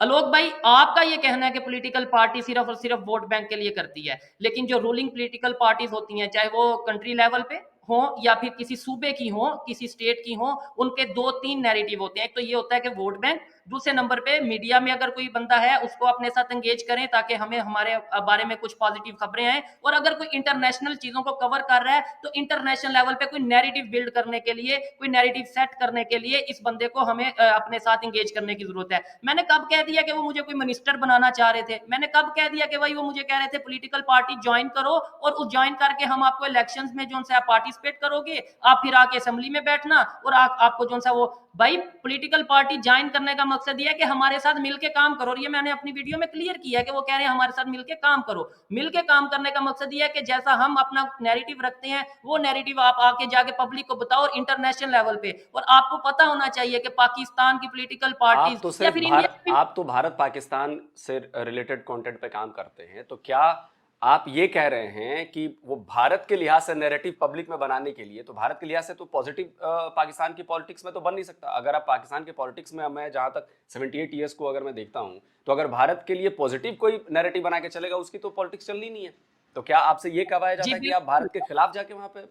आलोक भाई, आपका ये कहना है कि पॉलिटिकल पार्टी सिर्फ और सिर्फ वोट बैंक के लिए करती है, लेकिन जो रूलिंग पॉलिटिकल पार्टीज होती हैं, चाहे वो कंट्री लेवल पे हो या फिर किसी सूबे की हो, किसी स्टेट की हो, उनके 2 3 नैरेटिव होते हैं। एक तो ये होता है कि वोट बैंक, दूसरे नंबर पे मीडिया में अगर कोई बंदा है उसको अपने साथ एंगेज करें ताकि हमें हमारे बारे में कुछ पॉजिटिव खबरें आए, और अगर कोई इंटरनेशनल चीजों को कवर कर रहा है तो इंटरनेशनल लेवल पे कोई नैरेटिव बिल्ड करने के लिए, कोई नैरेटिव सेट करने के लिए इस बंदे को हमें अपने साथ एंगेज करने की जरूरत है। मैंने कब कह दिया कि वो मुझे कोई मिनिस्टर बनाना चाह रहे थे? मैंने कब कह दिया कि भाई वो मुझे कह रहे थे पॉलिटिकल पार्टी ज्वाइन करो और उस ज्वाइन करके हम आपको इलेक्शंस में जो आप पार्टिसिपेट करोगे, आप फिर आके असेंबली में बैठना और आपको जो सा वो, भाई पॉलिटिकल पार्टी ज्वाइन करने का मकसद ये है कि हमारे साथ मिलके काम करो, और ये मैंने अपनी वीडियो में क्लियर किया है कि वो कह रहे हैं हमारे साथ मिलके काम करो। मिलके काम करने का मकसद ये है कि जैसा हम अपना नैरेटिव रखते हैं वो नैरेटिव आप आके जाके पब्लिक को बताओ, और इंटरनेशनल लेवल पे। और आपको पता होना चाहिए कि पाकिस्तान की पॉलिटिकल पार्टीज या फिर इंडिया, आप तो भारत पाकिस्तान से रिलेटेड कंटेंट पे काम करते हैं, तो क्या आप ये कह रहे हैं कि वो भारत के लिहाज से नैरेटिव पब्लिक में बनाने के लिए, तो भारत के लिहाज से तो पॉजिटिव पाकिस्तान की पॉलिटिक्स में तो बन नहीं सकता? अगर आप पाकिस्तान के पॉलिटिक्स में, मैं जहां तक 78 ईयर्स को अगर मैं देखता हूं, तो अगर भारत के लिए पॉजिटिव कोई नैरेटिव बना के चलेगा उसकी तो पॉलिटिक्स चलनी नहीं है। तो क्या आपसे ये कहवाया जाता है कि आप भारत के खिलाफ जाके वहां पे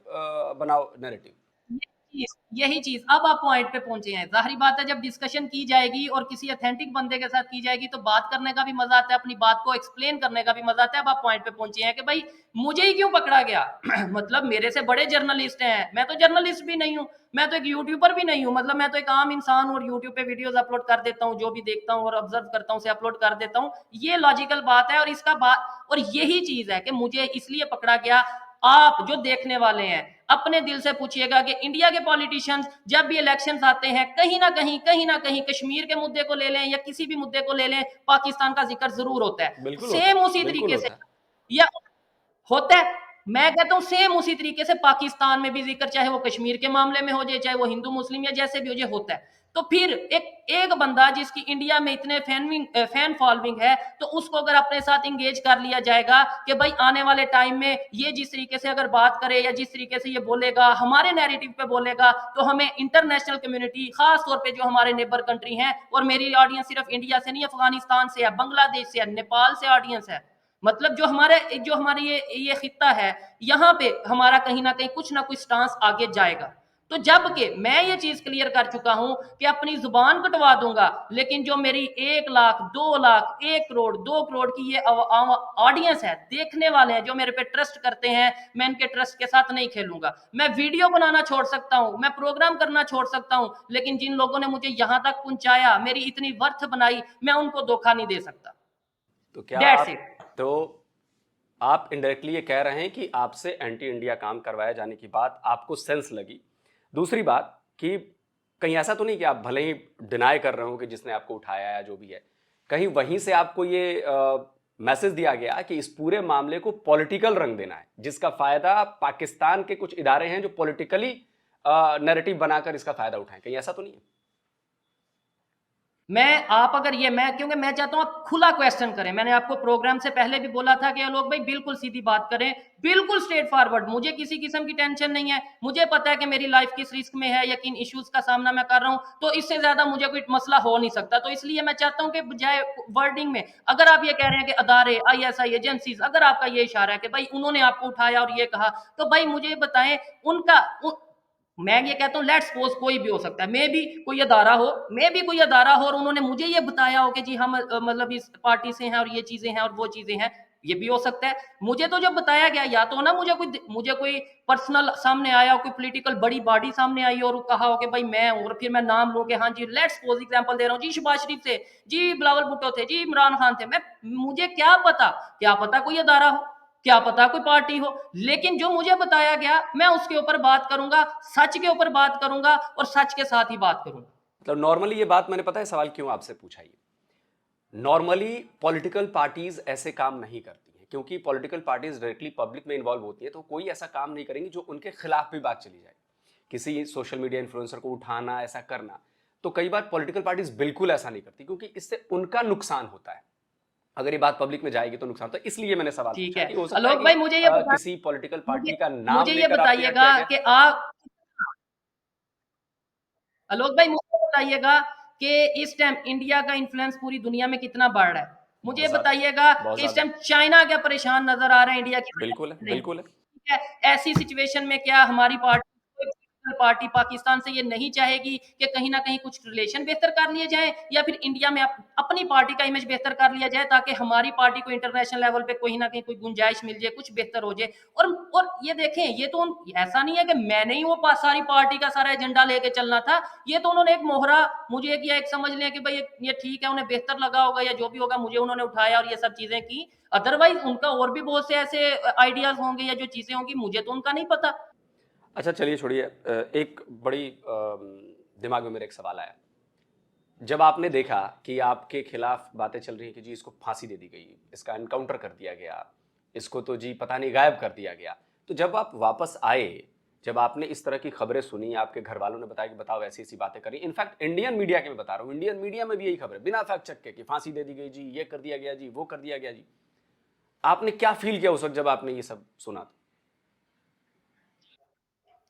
बनाओ नैरेटिव? यही चीज अब आप पॉइंट पे पहुंचे हैं। जाहिर बात है जब डिस्कशन की जाएगी और किसी अथेंटिक बंदे के साथ की जाएगी तो बात करने का भी मजा आता है, अपनी बात को एक्सप्लेन करने का भी मजा आता है। अब आप पॉइंट पे पहुंचे हैं कि भाई मुझे ही क्यों पकड़ा गया मतलब मेरे से बड़े जर्नलिस्ट हैं, मैं तो जर्नलिस्ट भी नहीं हूँ, मैं तो एक यूट्यूबर भी नहीं हूँ, मतलब मैं तो एक आम इंसान हूँ और यूट्यूब पे वीडियोस अपलोड कर देता हूँ, जो भी देखता हूँ और ऑब्जर्व करता हूँ उसे अपलोड कर देता हूँ। ये लॉजिकल बात है, और इसका बात, और यही चीज है कि मुझे इसलिए पकड़ा गया। आप जो देखने वाले हैं, अपने दिल से पूछिएगा कि इंडिया के पॉलिटिशियंस जब भी इलेक्शंस आते हैं कहीं ना कहीं कश्मीर के मुद्दे को ले लें या किसी भी मुद्दे को ले लें, पाकिस्तान का जिक्र जरूर होता है। बिल्कुल होता सेम है, उसी बिल्कुल तरीके से होता है। या होता है, मैं कहता हूं सेम उसी तरीके से पाकिस्तान में भी जिक्र, चाहे वो कश्मीर के मामले में हो जाए, चाहे वो हिंदू मुस्लिम या जैसे भी हो जाए, होता है। तो फिर एक बंदा जिसकी इंडिया में इतने फैन फॉलोइंग है, तो उसको अगर अपने साथ इंगेज कर लिया जाएगा कि भाई आने वाले टाइम में ये जिस तरीके से अगर बात करे या जिस तरीके से ये बोलेगा, हमारे नैरेटिव पे बोलेगा, तो हमें इंटरनेशनल कम्युनिटी, खास तौर पे जो हमारे नेबर कंट्री हैं, और मेरी ऑडियंस सिर्फ इंडिया से नहीं, अफगानिस्तान से है, बांग्लादेश से है, नेपाल से ऑडियंस है, मतलब जो हमारे ये खिता है, यहाँ पे हमारा कहीं ना कहीं कुछ ना कुछ स्टांस आगे जाएगा। तो जबकि मैं ये चीज क्लियर कर चुका हूं कि अपनी जुबान कटवा दूंगा, लेकिन जो मेरी 1 लाख 2 लाख 1 करोड़ 2 करोड़ की ये ऑडियंस है, देखने वाले हैं, जो मेरे पे ट्रस्ट करते हैं, मैं इनके ट्रस्ट के साथ नहीं खेलूंगा। मैं वीडियो बनाना छोड़ सकता हूं, मैं प्रोग्राम करना छोड़ सकता हूं, लेकिन जिन लोगों ने मुझे यहां तक पहुंचाया, मेरी इतनी वर्थ बनाई, मैं उनको धोखा नहीं दे सकता। तो क्या दैट्स आप इट। तो आप इनडायरेक्टली ये कह रहे हैं कि आपसे एंटी इंडिया काम करवाए जाने की बात आपको सेंस लगी। दूसरी बात कि कहीं ऐसा तो नहीं कि आप भले ही डिनाई कर रहे हो कि जिसने आपको उठाया या जो भी है, कहीं वहीं से आपको ये मैसेज दिया गया कि इस पूरे मामले को पॉलिटिकल रंग देना है, जिसका फायदा पाकिस्तान के कुछ इदारे हैं जो पॉलिटिकली नैरेटिव बनाकर इसका फायदा उठाएं, कहीं ऐसा तो नहीं है? क्योंकि मैं चाहता हूं आप खुला क्वेश्चन करें। मैंने आपको प्रोग्राम से पहले भी बोला था कि लोग भाई बिल्कुल सीधी बात करें, बिल्कुल स्ट्रेट फॉरवर्ड, मुझे किसी किस्म की टेंशन नहीं है, मुझे पता है कि मेरी लाइफ किस रिस्क में है या किन इश्यूज का सामना मैं कर रहा हूं, तो इससे ज्यादा मुझे कोई मसला हो नहीं सकता। तो इसलिए मैं चाहता हूं कि बजाय वर्डिंग में, अगर आप ये कह रहे हैं कि अदारे, ISI एजेंसीज, अगर आपका ये इशारा है कि भाई उन्होंने आपको उठाया और ये कहा, तो भाई मुझे बताएं मैं ये कहता हूँ, लेट्स सपोज कोई भी हो सकता है, मैं भी कोई अदारा हो और उन्होंने मुझे ये बताया हो कि जी हम मतलब इस पार्टी से हैं और ये चीजें हैं और वो चीजें हैं, ये भी हो सकता है। मुझे तो जब बताया गया, या तो ना मुझे कोई पर्सनल सामने आया हो, कोई पॉलिटिकल बड़ी बॉडी सामने आई हो और कहा हो कि भाई मैं हूं, और फिर मैं नाम लूं कि हाँ जी, लेट्स सपोज एग्जांपल दे रहा हूँ, जी शहबाज शरीफ थे, जी बिलावल भुट्टो थे, जी इमरान खान थे, मैं मुझे क्या पता कोई अदारा हो, क्या पता कोई पार्टी हो, लेकिन जो मुझे बताया गया मैं उसके ऊपर बात करूंगा, सच के ऊपर बात करूंगा और सच के साथ ही बात करूंगा। मतलब नॉर्मली ये बात मैंने पता है सवाल क्यों आपसे पूछा, ये नॉर्मली पॉलिटिकल पार्टीज ऐसे काम नहीं करती हैं, क्योंकि पॉलिटिकल पार्टीज डायरेक्टली पब्लिक में इन्वॉल्व होती है, तो कोई ऐसा काम नहीं करेंगी जो उनके खिलाफ भी बात चली जाए, किसी सोशल मीडिया इन्फ्लुएंसर को उठाना, ऐसा करना। तो कई बार पॉलिटिकल पार्टीज बिल्कुल ऐसा नहीं करती, क्योंकि इससे उनका नुकसान होता है, अगर ये बात पब्लिक में जाएगी तो नुकसान होता है। इसलिए मैंने सवाल ठीक पूछा है कि हो सकता है आलोक कि भाई, किसी पॉलिटिकल पार्टी मुझे का नाम मुझे ये लेकर आपको यहाँ बताइएगा किया गया। कि आप आलोक भाई मुझे बताइएगा कि इस टाइम इंडिया का इन्फ्लुएंस पूरी दुनिया में कितना बढ़ रहा है। मुझे बहुत ज्यादा, बताइएगा बहुत कि इस ज्यादा। टाइम चाइना क्या परेशान नजर आ रहा है इंडिया की वजह बिल्कुल है, से? नहीं। बिल्कुल है। ठीक है, ऐसी सिचुएशन में क्या हमारी पार्टी पाकिस्तान से ये नहीं चाहेगी कि कहीं ना कहीं कुछ रिलेशन बेहतर कर लिए जाए, या फिर इंडिया में अपनी पार्टी का इमेज बेहतर कर लिया जाए, ताकि हमारी पार्टी को इंटरनेशनल लेवल पे कहीं ना कहीं कोई गुंजाइश मिल जाए, कुछ बेहतर हो जाए। और ये देखें, ये तो ऐसा नहीं है कि मैंने ही वो सारी पार्टी का सारा एजेंडा लेके चलना था, ये तो उन्होंने एक मोहरा मुझे किया, एक समझ लें कि भाई ये ठीक है, उन्हें बेहतर लगा होगा या जो भी होगा, मुझे उन्होंने उठाया और ये सब चीजें की। अदरवाइज उनका और भी बहुत से ऐसे आइडियाज होंगे या जो चीजें होंगी, मुझे तो उनका नहीं पता। अच्छा चलिए छोड़िए, एक बड़ी दिमाग में मेरे एक सवाल आया, जब आपने देखा कि आपके खिलाफ बातें चल रही हैं कि जी इसको फांसी दे दी गई, इसका एनकाउंटर कर दिया गया, इसको तो जी पता नहीं गायब कर दिया गया, तो जब आप वापस आए, जब आपने इस तरह की खबरें सुनी, आपके घर वालों ने बताया कि बताओ ऐसी ऐसी बातें करी, इनफैक्ट इंडियन मीडिया के मैं बता रहा हूँ, इंडियन मीडिया में भी यही खबर है बिना फैक्ट चेक के कि फांसी दे दी गई जी, ये कर दिया गया जी, वो कर दिया गया जी, आपने क्या फील किया उस वक्त जब आपने ये सब सुना था?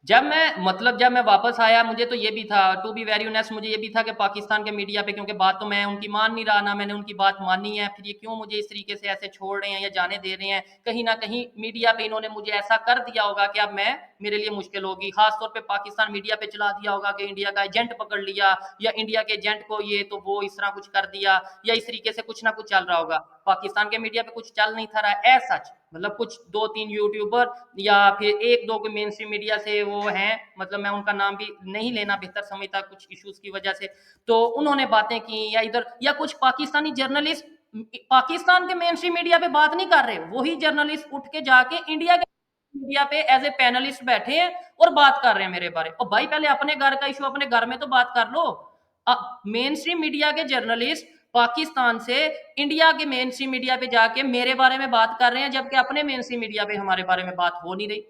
जब मैं वापस आया, मुझे तो ये भी था, टू बी वेरी ऑनेस्ट, मुझे ये भी था कि पाकिस्तान के मीडिया पे, क्योंकि बात तो मैं उनकी मान नहीं रहा, ना मैंने उनकी बात मानी है, फिर ये क्यों मुझे इस तरीके से ऐसे छोड़ रहे हैं या जाने दे रहे हैं, कहीं ना कहीं मीडिया पे इन्होंने मुझे ऐसा कर दिया होगा कि अब मेरे लिए मुश्किल होगी। खासतौर पे पाकिस्तान मीडिया पे चला दिया होगा कि इंडिया का एजेंट पकड़ लिया, या इंडिया के एजेंट को ये तो वो इस तरह कुछ कर दिया, या इस तरीके से कुछ ना कुछ चल रहा होगा। पाकिस्तान के मीडिया पे कुछ चल नहीं था रहा है सच, मतलब कुछ 2-3 यूट्यूबर या फिर 1-2 को मेन स्ट्रीम मीडिया से वो हैं, मतलब मैं उनका नाम भी नहीं लेना बेहतर समझता कुछ इश्यूज की वजह से, तो उन्होंने बातें की, या इधर या कुछ पाकिस्तानी जर्नलिस्ट पाकिस्तान के मेन स्ट्रीम मीडिया पे बात नहीं कर रहे, वही जर्नलिस्ट उठ के जाके इंडिया के मीडिया पे एज ए पैनलिस्ट बैठे हैं और बात कर रहे हैं मेरे बारे। और भाई पहले अपने घर का इशू अपने घर में तो बात कर लो। मेन स्ट्रीम मीडिया के जर्नलिस्ट पाकिस्तान से इंडिया के मेन स्ट्रीम मीडिया पे जाके मेरे बारे में बात कर रहे हैं, जबकि अपने मेन स्ट्रीम मीडिया पे हमारे बारे में बात हो नहीं रही।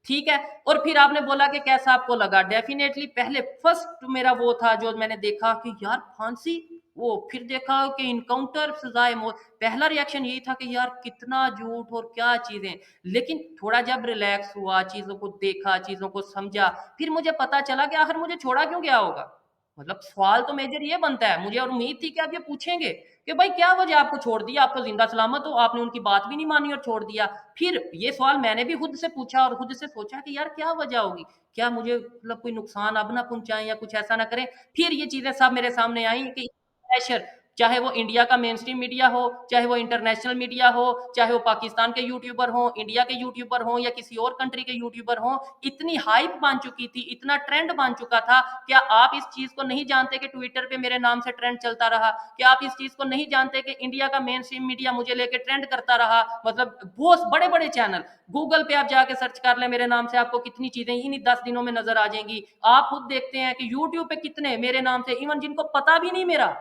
ठीक है। और फिर आपने बोला कि कैसा आपको लगा। डेफिनेटली पहले फर्स्ट मेरा वो था जो मैंने देखा कि यार फांसी, वो फिर देखा कि इनकाउंटर सजाए मौत। पहला रिएक्शन यही था कि यार कितना झूठ और क्या चीजें। लेकिन थोड़ा जब रिलैक्स हुआ, चीजों को देखा, चीजों को समझा, फिर मुझे पता चला कि आखिर मुझे छोड़ा क्यों गया होगा। मतलब सवाल तो मेजर ये बनता है, मुझे और उम्मीद थी कि आप ये पूछेंगे कि भाई क्या वजह आपको छोड़ दिया, आप तो जिंदा सलामत हो, आपने उनकी बात भी नहीं मानी और छोड़ दिया। फिर ये सवाल मैंने भी खुद से पूछा और खुद से सोचा कि यार क्या वजह होगी, क्या मुझे मतलब कोई नुकसान अब ना पहुंचाएं या कुछ ऐसा ना करें। फिर ये चीजें सब मेरे सामने आई कि प्रेशर, चाहे वो इंडिया का मेन स्ट्रीम मीडिया हो, चाहे वो इंटरनेशनल मीडिया हो, चाहे वो पाकिस्तान के यूट्यूबर हो, इंडिया के यूट्यूबर हो या किसी और कंट्री के यूट्यूबर हो, इतनी हाइप बन चुकी थी, इतना ट्रेंड बन चुका था। क्या आप इस चीज को नहीं जानते कि ट्विटर पे मेरे नाम से ट्रेंड चलता रहा? क्या आप इस चीज को नहीं जानते कि इंडिया का मेन स्ट्रीम मीडिया मुझे लेके ट्रेंड करता रहा? मतलब बहुत बड़े बड़े चैनल, गूगल पे आप जाके सर्च कर ले मेरे नाम से, आपको कितनी चीजें इन्हीं 10 दिनों में नजर आ जाएंगी। आप खुद देखते हैं कि यूट्यूब पे कितने मेरे नाम से, इवन जिनको पता भी नहीं मेरा,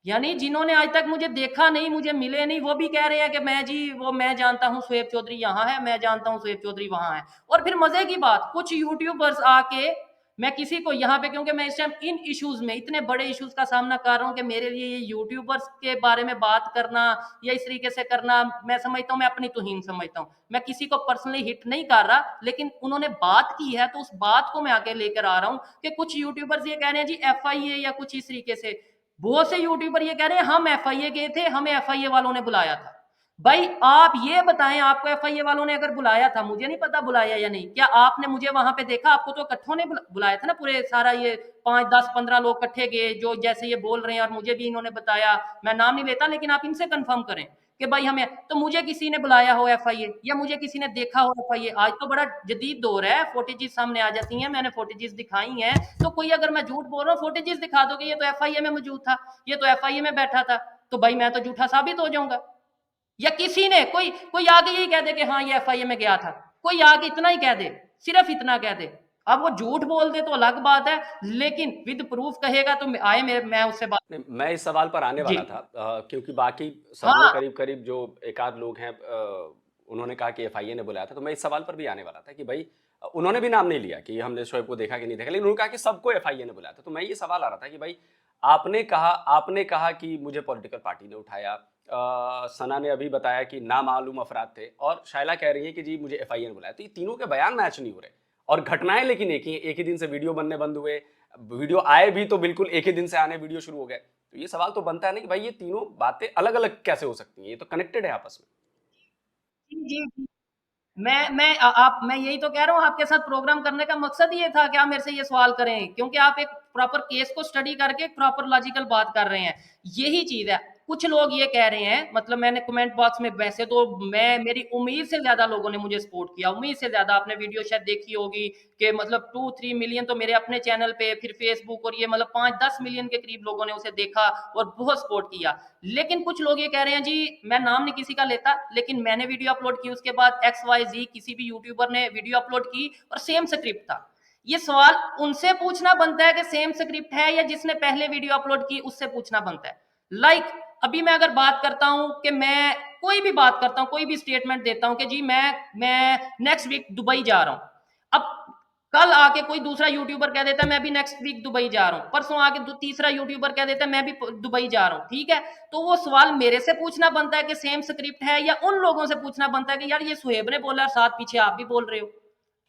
यानी जिन्होंने आज तक मुझे देखा नहीं, मुझे मिले नहीं, वो भी कह रहे हैं कि मैं जी वो मैं जानता हूँ शुएब चौधरी यहाँ है, मैं जानता हूँ शुएब चौधरी वहां है। और फिर मजे की बात, कुछ यूट्यूबर्स आके, मैं किसी को यहाँ पे, क्योंकि मैं इस टाइम इन इश्यूज में, इतने बड़े इश्यूज का सामना कर रहा हूँ कि मेरे लिए ये यूट्यूबर्स के बारे में बात करना या इस तरीके से करना, मैं समझता हूँ, मैं अपनी तौहीन समझता हूँ। मैं किसी को पर्सनली हिट नहीं कर रहा, लेकिन उन्होंने बात की है तो उस बात को मैं आगे लेकर आ रहा हूँ कि कुछ यूट्यूबर्स ये कह रहे हैं जी FIA या कुछ इस तरीके से। बहुत से यूट्यूबर ये कह रहे हैं हम FIA गए थे, हमें FIA वालों ने बुलाया था। भाई आप ये बताएं, आपको FIA वालों ने अगर बुलाया था, मुझे नहीं पता बुलाया या नहीं, क्या आपने मुझे वहां पे देखा? आपको तो इकट्ठों ने बुलाया था ना, पूरे सारा ये 5 10 15 लोग इकट्ठे गए जो जैसे ये बोल रहे हैं, और मुझे भी इन्होंने बताया। मैं नाम नहीं लेता, लेकिन आप इनसे कंफर्म करें कि भाई हमें तो मुझे किसी ने बुलाया हो FIA या मुझे किसी ने देखा हो FIA। आज तो बड़ा जदीद दौर है, फुटेजेस सामने आ जाती हैं, मैंने फुटेजेस दिखाई हैं। तो कोई अगर मैं झूठ बोल रहा हूँ, फुटेजेस दिखा दोगे ये तो FIA में मौजूद था, ये तो FIA में बैठा था, तो भाई मैं तो झूठा साबित हो जाऊंगा। या किसी ने कोई कोई आगे यही कह दे कि हाँ ये FIA में गया था, कोई आगे इतना ही कह दे, सिर्फ इतना कह दे। अब वो झूठ बोल दे तो अलग बात है, लेकिन विद प्रूफ कहेगा तो आए मैं उससे बात। नहीं, मैं इस सवाल पर आने जी वाला था क्योंकि बाकी सबने हाँ करीब करीब जो एक आध लोग हैं उन्होंने कहा कि FIA ने बुलाया था, तो मैं इस सवाल पर भी आने वाला था कि भाई उन्होंने भी नाम नहीं लिया कि हमने शोएब को देखा कि नहीं देखा, लेकिन उन्होंने कहा कि सबको FIA ने बुलाया था। तो मैं ये सवाल आ रहा था कि भाई आपने कहा कि मुझे पॉलिटिकल पार्टी ने उठाया, सना ने अभी बताया कि नामालूम अफराद थे, और शायला कह रही है कि जी मुझे FIA ने बुलाया। तो ये तीनों के बयान मैच नहीं हो रहे, और घटनाएं लेकिन एक ही दिन से वीडियो बनने बंद हुए, वीडियो आए भी तो बिल्कुल एक ही दिन से आने वीडियो शुरू हो गए। तो ये सवाल तो बनता है ना कि भाई ये तीनों बातें अलग अलग कैसे हो सकती हैं, ये तो कनेक्टेड है आपस में। जी जी। मैं यही तो कह रहा हूँ, आपके साथ प्रोग्राम करने का मकसद ये था कि आप मेरे से ये सवाल करें, क्योंकि आप एक प्रॉपर केस को स्टडी करके एक प्रॉपर लॉजिकल बात कर रहे हैं। यही चीज है। कुछ लोग ये कह रहे हैं, मतलब मैंने कमेंट बॉक्स में, वैसे तो मैं मेरी उम्मीद से ज्यादा लोगों ने मुझे सपोर्ट किया, उम्मीद से ज्यादा। आपने वीडियो शायद देखी होगी कि मतलब 2-3 मिलियन तो मेरे अपने चैनल पे, फिर फेसबुक, और ये मतलब 5-10 मिलियन के करीब लोगों ने उसे देखा और बहुत सपोर्ट किया। लेकिन कुछ लोग ये कह रहे हैं जी, मैं नाम नहीं किसी का लेता, लेकिन मैंने वीडियो अपलोड की, उसके बाद XYZ किसी भी यूट्यूबर ने वीडियो अपलोड की और सेम स्क्रिप्ट था। ये सवाल उनसे पूछना बनता है कि सेम स्क्रिप्ट है, या जिसने पहले वीडियो अपलोड की उससे पूछना बनता है। लाइक अभी मैं अगर बात करता हूं कि मैं कोई भी बात करता हूं, कोई भी स्टेटमेंट देता हूं कि जी मैं नेक्स्ट वीक दुबई जा रहा हूं। अब कल आके कोई दूसरा यूट्यूबर कह देता है मैं भी नेक्स्ट वीक दुबई जा रहा हूँ, परसों आके तीसरा यूट्यूबर कह देता है मैं भी दुबई जा रहा हूँ। ठीक है, तो वो सवाल मेरे से पूछना बनता है कि सेम स्क्रिप्ट है, या उन लोगों से पूछना बनता है कि यार ये सुहेब ने बोला और साथ पीछे आप भी बोल रहे हो।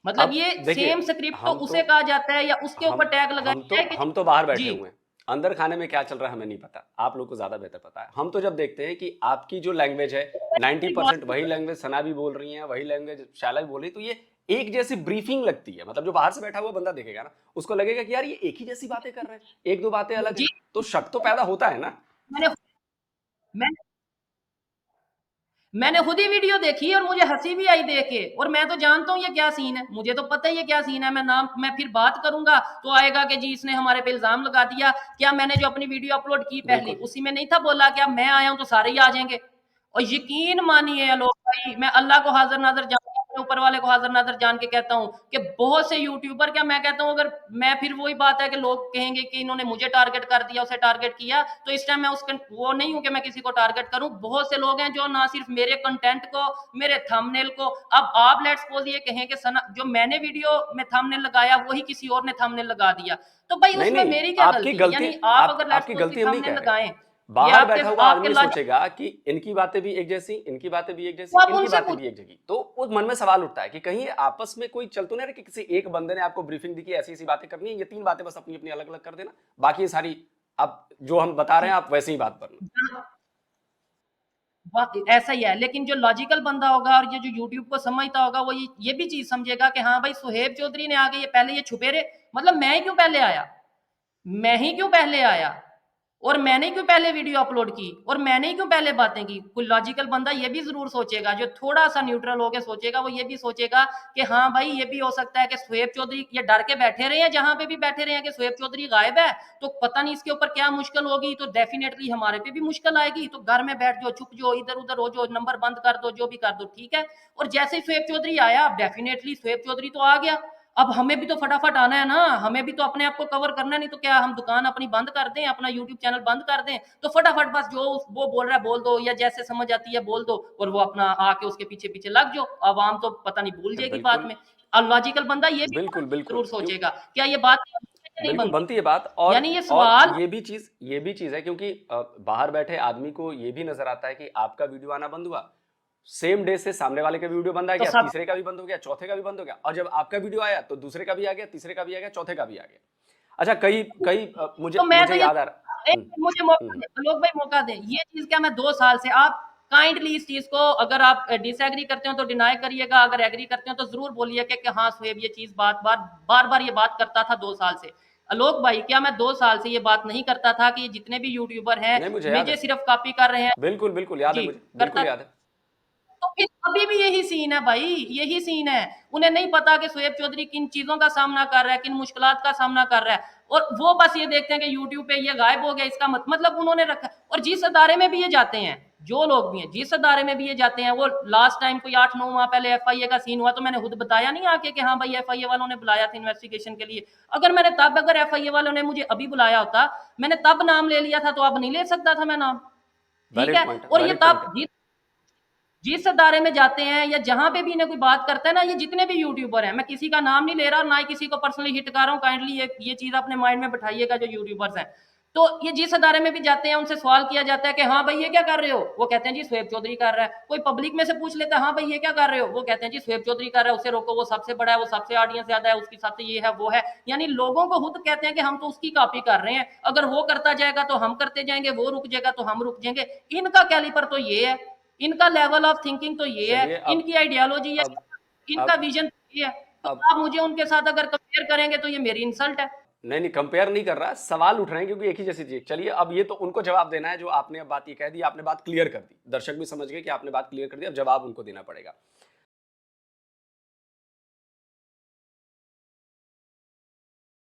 मतलब अब ये देखिए, सेम स्क्रिप्ट तो हम तो उसे कहा जाता है, या उसके ऊपर हम टैग लगाया हम तो जाता है कि हम तो बाहर बैठे जी हुए हैं, अंदर खाने में क्या चल रहा है हमें नहीं पता, आप लोग को ज्यादा बेहतर पता है। हम तो जब देखते हैं कि आपकी जो लैंग्वेज है 90% वही लैंग्वेज सना भी बोल रही है, वही लैंग्वेज शाला भी बोल रही है, तो ये एक जैसी ब्रीफिंग लगती है। मतलब जो बाहर से बैठा हुआ बंदा देखेगा ना, उसको लगेगा कि यार ये एक ही जैसी बातें कर रहे हैं, एक दो बातें अलग जी हैं, तो शक तो पैदा होता है ना। मैंने मैंने मैंने खुद ही वीडियो देखी और मुझे हंसी भी आई देख के, और मैं तो जानता हूँ ये क्या सीन है, मुझे तो पता ही है क्या सीन है। मैं फिर बात करूंगा तो आएगा कि जी इसने हमारे पे इल्जाम लगा दिया। क्या मैंने जो अपनी वीडियो अपलोड की पहली, बिल्कुल। उसी में नहीं था बोला क्या मैं आया हूं तो सारे ही आ जाएंगे? और यकीन मानिए लोग भाई, मैं अल्लाह को हाजिर नाजर जानता हूं, ऊपर वाले को हाजिर नाजर जान के कहता हूँ कि बहुत से यूट्यूबर, क्या मैं कहता हूँ, अगर मैं फिर वही बात है कि लोग कहेंगे कि इन्होंने मुझे टारगेट कर दिया, उसे टारगेट किया, तो इस टाइम मैं वो नहीं हूं कि मैं किसी को टारगेट करूं। बहुत से लोग हैं जो ना सिर्फ मेरे कंटेंट को, मेरे थंबनेल को, अब आप लेट्स सपोज ये कहें कि जो मैंने वीडियो में थंबनेल लगाया वही किसी और ने थंबनेल लगा दिया, तो भाई नहीं उसमें नहीं, मेरी क्या आपकी गलती? गलती, यानी आप अगर लेट्स आपकी सपोज गलती हम नहीं थंबनेल कह रहे। लगाएं, ये बाहर आपके बैठा हुआ आपके आदमी लॉजिक, सोचेगा कि इनकी बातें भी एक जैसी, इनकी बातें भी एक जैसी, तो आप इनकी उनसे बातें भी एक जगह, तो उस मन में सवाल उठता है कि कहीं आपस में कोई चल तो नहीं रहा कि किसी एक बंदे ने आपको ब्रीफिंग दी कि ऐसी ऐसी बातें करनी है, ये 3 बातें बस अपनी अपनी अलग अलग कर देना, बाकी ये सारी आप जो हम बता रहे हैं आप वैसे ही बात करना। ऐसा ही है। लेकिन जो लॉजिकल बंदा होगा और ये जो यूट्यूब को समझता होगा, वो ये भी चीज समझेगा कि हाँ भाई सुहेब चौधरी ने आगे, ये पहले ये छुपे रहे, मतलब मैं ही क्यों पहले आया, मैं ही क्यों पहले आया, और मैंने क्यों पहले वीडियो अपलोड की, और मैंने क्यों पहले बातें की। कोई लॉजिकल बंदा ये भी जरूर सोचेगा, जो थोड़ा सा न्यूट्रल होकर सोचेगा, वो ये भी सोचेगा कि हाँ भाई ये भी हो सकता है कि सुहेब चौधरी ये डर के बैठे रहे हैं, जहां पे भी बैठे रहे हैं कि सुहेब चौधरी गायब है, तो पता नहीं इसके ऊपर क्या मुश्किल होगी, तो डेफिनेटली हमारे पे भी मुश्किल आएगी, तो घर में बैठ जाओ, चुप जाओ, इधर उधर हो जाओ, नंबर बंद कर दो, जो भी कर दो, ठीक है। और जैसे ही सुहेब चौधरी आया, डेफिनेटली सुहेब चौधरी तो आ गया, अब हमें भी तो फटाफट आना है ना, हमें भी तो अपने आप को कवर करना है, नहीं तो क्या हम दुकान अपनी बंद कर दें, अपना यूट्यूब चैनल बंद कर दें? तो फटाफट बस जो वो बोल रहा है बोल दो, या जैसे समझ आती है बोल दो, और वो अपना आके उसके पीछे पीछे लग जाओ, आवाम तो पता नहीं भूल जाएगी बात बिल्कुल में। और लॉजिकल बंदा ये भी बिल्कुल बिल्कुल, जरूर क्यों, सोचेगा क्या ये बात नहीं बिल्कुल बनती। बनती है बात। यानी ये और सवाल, ये भी चीज है क्योंकि बाहर बैठे आदमी को ये भी नजर आता है कि आपका वीडियो आना बंद हुआ, सेम डे से सामने वाले का वीडियो बंद आ तो गया, सब, तीसरे का भी बंद हो गया, चौथे का भी बंद हो गया, और जब आपका वीडियो आया तो दूसरे का भी आ गया, तीसरे का भी आ गया, चौथे का भी आ गया। अच्छा, कई कई तो मुझे मैं तो मुझे ये, याद आ रहा। मुझे मौका दें लोग भाई, मौका दें, ये चीज क्या मैं 2 साल से, आप काइंडली इस चीज को, अगर आप डिसएग्री करते हो तो डिनाई करिएगा, अगर एग्री करते हो तो जरूर बोलिए कि हाँ सुहेब ये चीज बार बार ये बात करता था 2 साल से। आलोक भाई, क्या मैं 2 साल से ये बात नहीं करता था कि जितने भी यूट्यूबर हैं नहीं, मुझे याद मुझे है, सिर्फ कॉपी कर रहे हैं? बिल्कुल बिल्कुल याद है, जी, मुझे बिल्कुल करता। याद है। तो फिर अभी भी यही सीन है भाई, यही सीन है। उन्हें नहीं पता कि सुहेब चौधरी किन चीजों का सामना कर रहा है, किन मुश्किलात का सामना कर रहा है, और वो बस ये देखते हैं कि यूट्यूब पे ये गायब हो गया, इसका मतलब उन्होंने रखा। और जिस अदारे में भी ये जाते हैं, जो लोग भी हैं जिस अदारे में भी ये जाते हैं, वो लास्ट टाइम कोई 8-9 माह पहले एफआईए का सीन हुआ, तो मैंने खुद बताया नहीं आके कि हाँ भाई एफआईए वालों ने बुलाया था इन्वेस्टिगेशन के लिए। अगर एफआईए वालों ने मुझे अभी बुलाया होता, मैंने तब नाम ले लिया था, तो अब नहीं ले सकता था मैं नाम, ठीक वैलिड है। पॉइंट, और ये वैलिड पॉइंट है। तब जिस अदारे में जाते हैं, या जहां पे भी इन्हें कोई बात करता है ना, ये जितने भी यूट्यूबर हैं, मैं किसी का नाम नहीं ले रहा, ना ही किसी को पर्सनली हिट कर रहा हूं, काइंडली ये चीज अपने माइंड में बैठाइएगा जो यूट्यूबर्स हैं। तो ये जिस अदारे में भी जाते हैं, उनसे सवाल किया जाता है कि हाँ भाई ये क्या कर रहे हो, वो कहते हैं जी सुहेब चौधरी कर रहा है। कोई पब्लिक में से पूछ लेता है हाँ भाई ये क्या कर रहे हो, वो कहते हैं जी सुहेब चौधरी कर रहा है, उसे रोको, वो सबसे बड़ा है, वो सबसे ऑडियंस ज्यादा है, उसकी सबसे ये है वो है। यानी लोगों को खुद कहते हैं कि हम तो उसकी कॉपी कर रहे हैं, अगर वो करता जाएगा तो हम करते जाएंगे, वो रुक जाएगा तो हम रुक जाएंगे। इनका कैलिपर तो ये है, इनका लेवल ऑफ थिंकिंग तो ये है, चलिए इनकी आइडियोलॉजी है, इनका अब विजन तो ये है। तो अब आप मुझे उनके साथ अगर कंपेयर करेंगे तो ये मेरी इंसल्ट है। नहीं नहीं, कंपेयर नहीं कर रहा, सवाल उठ रहे हैं क्योंकि एक ही जैसी चीज। चलिए, अब ये तो उनको जवाब देना है जो आपने अब बात ये कह दी, आपने बात क्लियर कर दी, दर्शक भी समझ गए कि आपने बात क्लियर कर दी, अब जवाब उनको देना पड़ेगा।